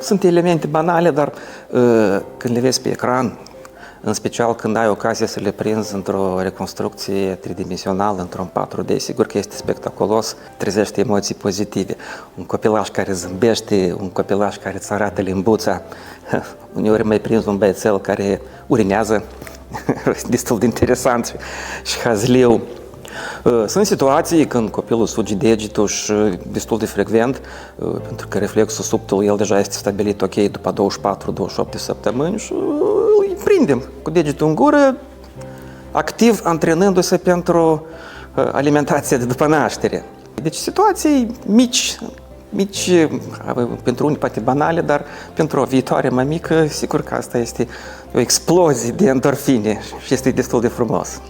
Sunt elemente banale, dar când le vezi pe ecran, în special când ai ocazia să le prinzi într-o reconstrucție tridimensională, într-un 4D, sigur că este spectaculos, trezește emoții pozitive. Un copilaș care zâmbește, un copilaș care îți arată limbuța, uneori mai prins un băiețel care urinează, destul de interesant și hazliu. Sunt situații când copilul suge degetul și destul de frecvent, pentru că reflexul subtil, el deja este stabilit ok după 24-28 de săptămâni și îi prindem cu degetul în gură, activ antrenându-se pentru alimentația de după naștere. Deci situații mici, pentru unii poate banale, dar pentru o viitoare mămică, sigur că asta este o explozie de endorfine și este destul de frumos.